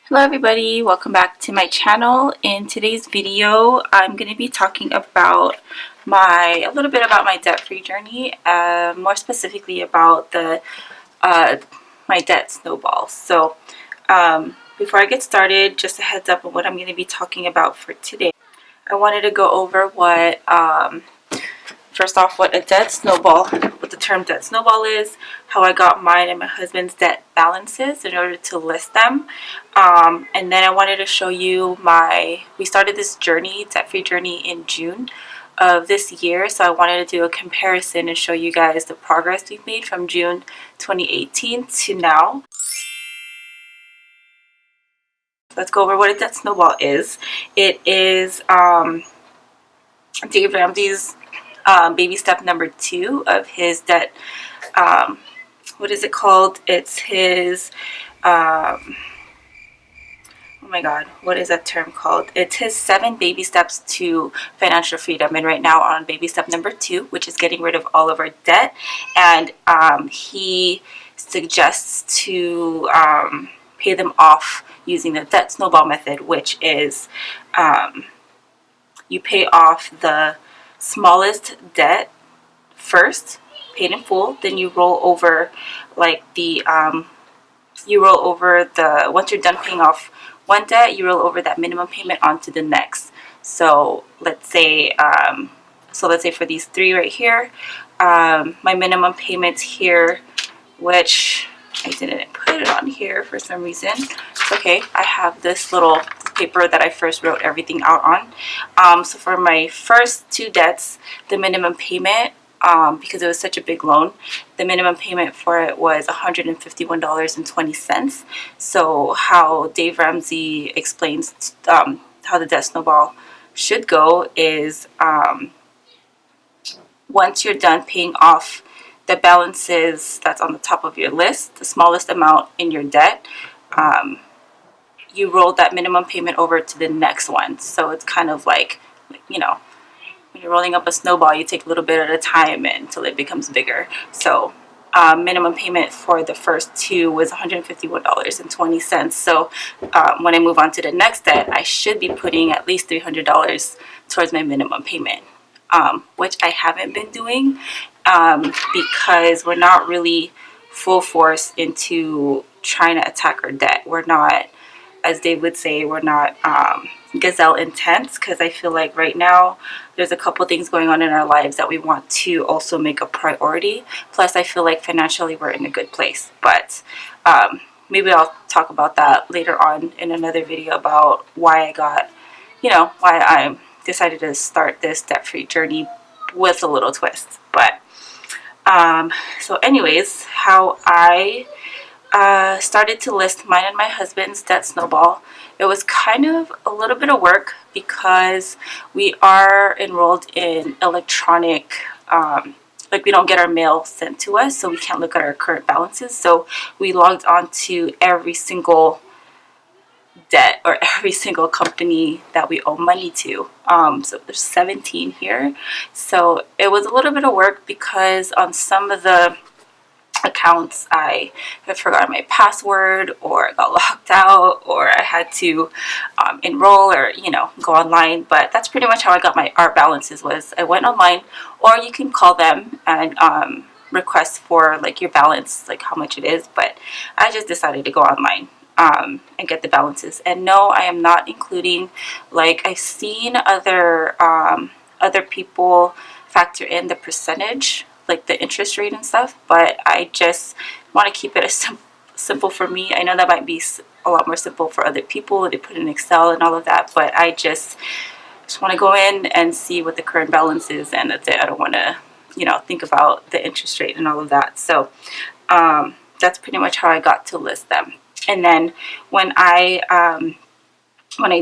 Hello everybody, welcome back to my channel. In today's video I'm going to be talking about a little bit about my debt-free journey, more specifically about the my debt snowball. So before I get started, just a heads up on what I'm going to be talking about for today. I wanted to go over first off, what the term debt snowball is, how I got mine and my husband's debt balances in order to list them. And then I wanted to show you we started this journey, debt-free journey, in June of this year. So I wanted to do a comparison and show you guys the progress we've made from June 2018 to now. Let's go over what a debt snowball is. It is Dave Ramsey's baby step number 2 of his debt. What is it called? It's his oh my god, what is that term called? It's his 7 baby steps to financial freedom, and right now on baby step number 2, which is getting rid of all of our debt. And he suggests to pay them off using the debt snowball method, which is you pay off the smallest debt first, paid in full, then you roll over once you're done paying off one debt, you roll over that minimum payment onto the next. So let's say for these 3 right here, my minimum payments here, which I didn't put it on here for some reason. It's okay, I have this little paper that I first wrote everything out on. So for my first 2 debts, the minimum payment, because it was such a big loan, the minimum payment for it was $151.20. So how Dave Ramsey explains how the debt snowball should go is once you're done paying off the balances that's on the top of your list, the smallest amount in your debt, you roll that minimum payment over to the next one. So it's kind of like, when you're rolling up a snowball, you take a little bit at a time until it becomes bigger. So minimum payment for the first 2 was $151.20. So when I move on to the next debt, I should be putting at least $300 towards my minimum payment, which I haven't been doing because we're not really full force into trying to attack our debt. We're not, as Dave would say, we're not gazelle intense, because I feel like right now there's a couple things going on in our lives that we want to also make a priority. Plus I feel like financially we're in a good place, but maybe I'll talk about that later on in another video about why I decided to start this debt-free journey with a little twist. But so anyways, how I started to list mine and my husband's debt snowball. It was kind of a little bit of work because we are enrolled in electronic, we don't get our mail sent to us, so we can't look at our current balances. So we logged on to every single debt or every single company that we owe money to. So there's 17 here. So it was a little bit of work because on some of the accounts I had forgotten my password, or got locked out, or I had to enroll or go online. But that's pretty much how I got our balances. Was I went online, or you can call them and request for your balance, how much it is. But I just decided to go online and get the balances. And no, I am not including, I've seen other people factor in the percentage, the interest rate and stuff, but I just want to keep it as simple for me. I know that might be a lot more simple for other people. They put in Excel and all of that, but I just want to go in and see what the current balance is, and that's it. I don't want to think about the interest rate and all of that. So that's pretty much how I got to list them. And then when I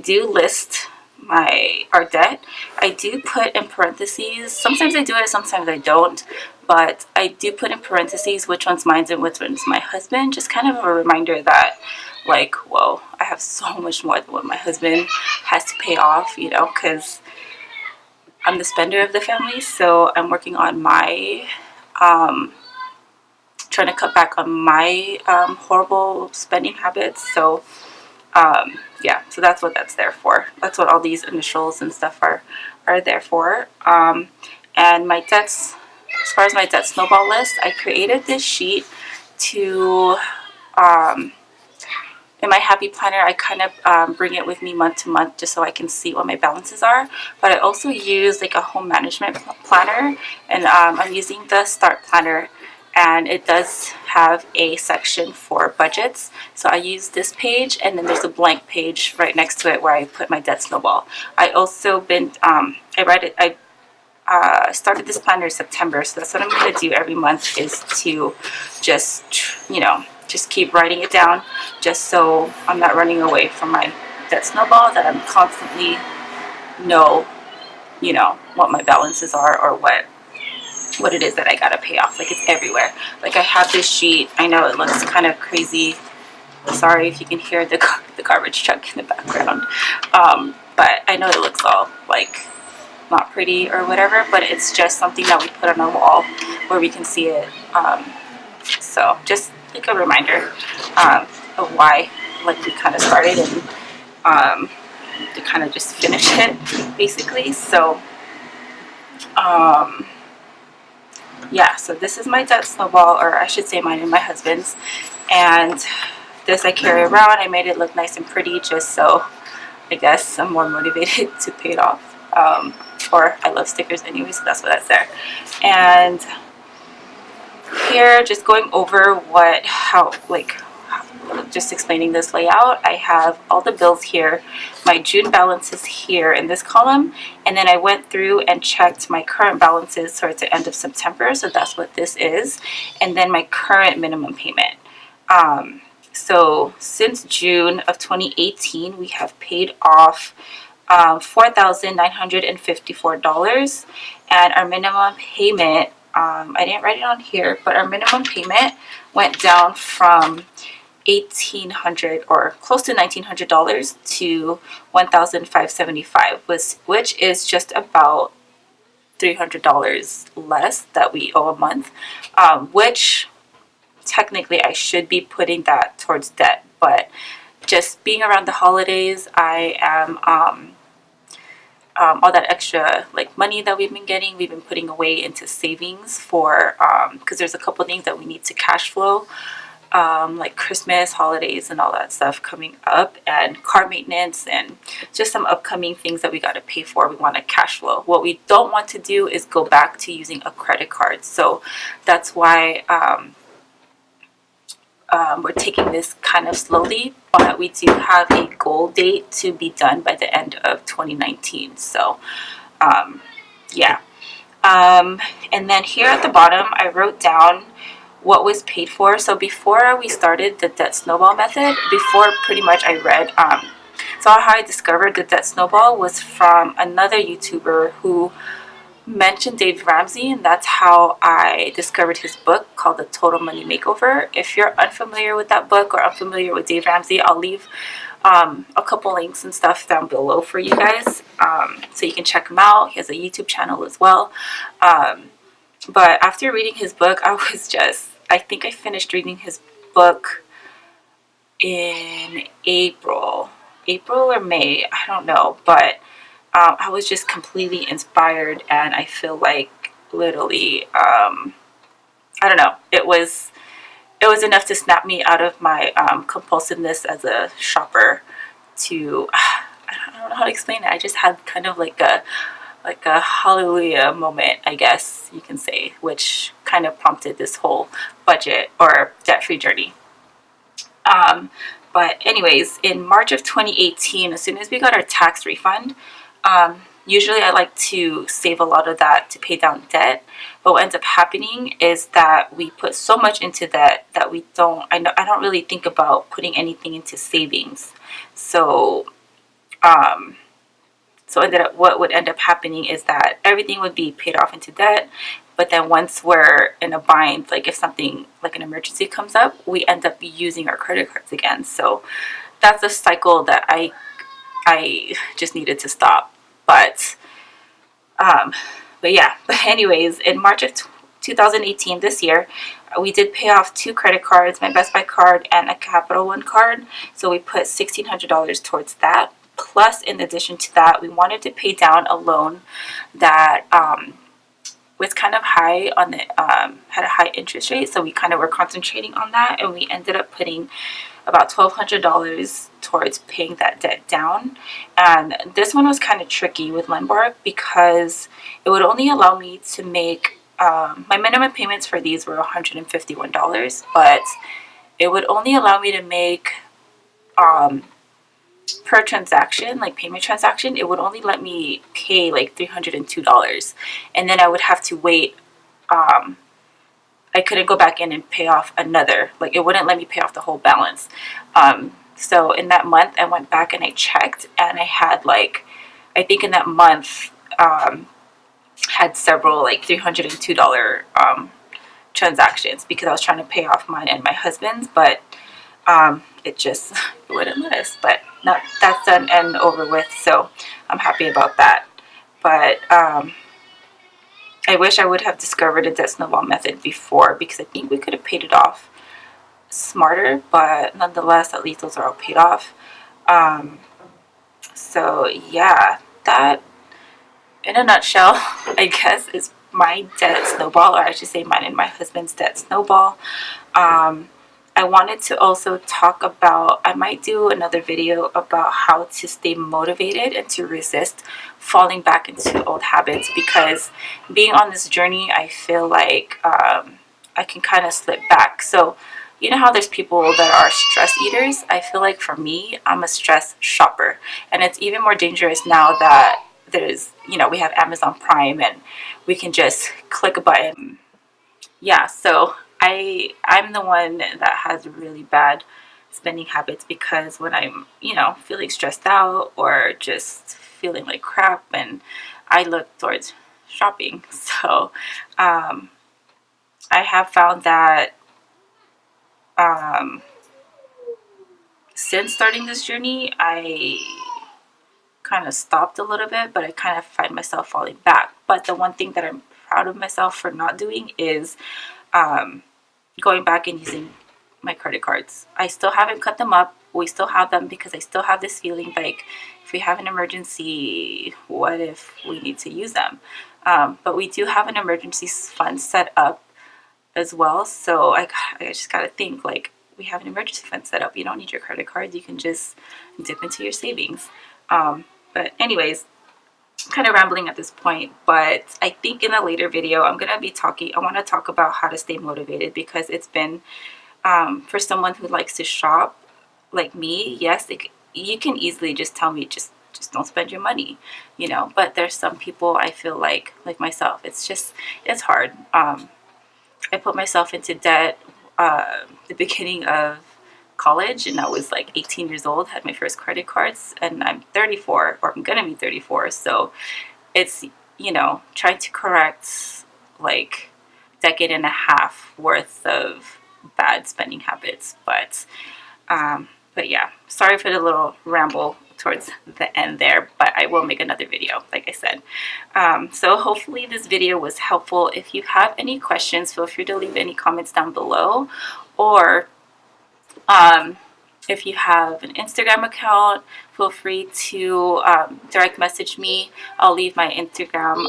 do list our debt, I do put in parentheses. Sometimes I do it, sometimes I don't, but I do put in parentheses which one's mine and which one's my husband, just kind of a reminder that whoa, I have so much more than what my husband has to pay off, because I'm the spender of the family. So I'm working on my trying to cut back on my horrible spending habits. So Yeah, so that's what that's there for. That's what all these initials and stuff are there for. And my debts, as far as my debt snowball list, I created this sheet to, in my happy planner, I kind of bring it with me month to month just so I can see what my balances are. But I also use like a home management planner, and I'm using the STARTplanner, and it does have a section for budgets. So I use this page, and then there's a blank page right next to it where I put my debt snowball. I also been I started this planner in September, so that's what I'm going to do every month, is to just, just keep writing it down, just so I'm not running away from my debt snowball, that I'm constantly know, what my balances are, or what it is that I gotta pay off. Like, it's everywhere. Like, I have this sheet. I know it looks kind of crazy. Sorry if you can hear the garbage truck in the background. But I know it looks all like not pretty or whatever, but it's just something that we put on our wall where we can see it. So just like a reminder of why, like, we kind of started, and to kind of just finish it, basically. So yeah, so this is my debt snowball, or I should say mine and my husband's, and this I carry around. I made it look nice and pretty just so I guess I'm more motivated to pay it off. Or I love stickers anyway, so that's what that's there. And here, just going over just explaining this layout. I have all the bills here, my June balances here in this column, and then I went through and checked my current balances towards the end of September, so that's what this is, and then my current minimum payment. So since June of 2018, we have paid off $4,954, and our minimum payment, I didn't write it on here, but our minimum payment went down from $1,800 or close to $1,900 to $1,575, which is just about $300 less that we owe a month, which technically I should be putting that towards debt, but just being around the holidays, I am all that extra like money that we've been putting away into savings for, because there's a couple things that we need to cash flow, like Christmas, holidays, and all that stuff coming up, and car maintenance, and just some upcoming things that we got to pay for. We want to cash flow. What we don't want to do is go back to using a credit card, so that's why we're taking this kind of slowly, but we do have a goal date to be done by the end of 2019. So yeah, and then here at the bottom I wrote down what was paid for. So before we started the debt snowball method, before pretty much I read, so how I discovered the debt snowball was from another YouTuber who mentioned Dave Ramsey, and that's how I discovered his book called The Total Money Makeover. If you're unfamiliar with that book or unfamiliar with Dave Ramsey, I'll leave a couple links and stuff down below for you guys, so you can check him out. He has a YouTube channel as well. But after reading his book, I think I finished reading his book in April or May, I don't know, but I was just completely inspired, and I feel like literally, I don't know, it was enough to snap me out of my compulsiveness as a shopper to, I don't know how to explain it. I just had kind of like a hallelujah moment, I guess you can say, which kind of prompted this whole budget or debt-free journey. But anyways, in March of 2018, as soon as we got our tax refund, usually I like to save a lot of that to pay down debt, but what ends up happening is that we put so much into that we don't, I don't really think about putting anything into savings. So what would end up happening is that everything would be paid off into debt, but then once we're in a bind, like if something like an emergency comes up, we end up using our credit cards again. So that's a cycle that I just needed to stop. But yeah, but anyways, in March of 2018, this year, we did pay off 2 credit cards, my Best Buy card and a Capital One card. So we put $1,600 towards that. Plus, in addition to that, we wanted to pay down a loan that was kind of high on the had a high interest rate. So we kind of were concentrating on that, and we ended up putting about $1,200 towards paying that debt down. And this one was kind of tricky with Lombard because it would only allow me to make my minimum payments for these were $151, but it would only allow me to make per transaction, like payment transaction, it would only let me pay like $302, and then I would have to wait. I couldn't go back in and pay off another, like it wouldn't let me pay off the whole balance. So in that month I went back and I checked, and I had like, I think in that month had several like $302 transactions because I was trying to pay off mine and my husband's, but it just it wouldn't let us. But not, that's done and over with, so I'm happy about that. But I wish I would have discovered a debt snowball method before, because I think we could have paid it off smarter, but nonetheless, at least those are all paid off. So yeah, that in a nutshell, I guess, is my debt snowball, or I should say mine and my husband's debt snowball. I wanted to also talk about, I might do another video about how to stay motivated and to resist falling back into old habits, because being on this journey, I feel like I can kind of slip back. So you know how there's people that are stress eaters? I feel like for me, I'm a stress shopper, and it's even more dangerous now that there's, you know, we have Amazon Prime and we can just click a button. Yeah, so I'm the one that has really bad spending habits, because when I'm, you know, feeling stressed out or just feeling like crap, and I look towards shopping. So I have found that since starting this journey, I kind of stopped a little bit, but I kind of find myself falling back. But the one thing that I'm proud of myself for not doing is going back and using my credit cards. I still haven't cut them up. We still have them because I still have this feeling like if we have an emergency, what if we need to use them? But we do have an emergency fund set up as well. So I just got to think, like, we have an emergency fund set up. You don't need your credit cards. You can just dip into your savings. But anyways, kind of rambling at this point, but I think in a later video I want to talk about how to stay motivated, because it's been for someone who likes to shop like me. Yes, you can easily just tell me just don't spend your money, you know, but there's some people, I feel like myself, it's hard. I put myself into debt the beginning of college, and I was like 18 years old, had my first credit cards, and I'm 34, or I'm gonna be 34, so it's, you know, trying to correct like a decade and a half worth of bad spending habits. But yeah, sorry for the little ramble towards the end there, but I will make another video, like I said. So hopefully this video was helpful. If you have any questions, feel free to leave any comments down below, or if you have an Instagram account, feel free to direct message me. I'll leave my Instagram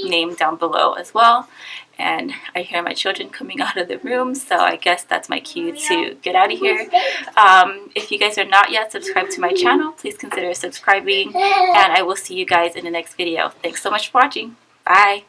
name down below as well. And I hear my children coming out of the room, so I guess that's my cue to get out of here. If you guys are not yet subscribed to my channel, please consider subscribing, and I will see you guys in the next video. Thanks so much for watching. Bye!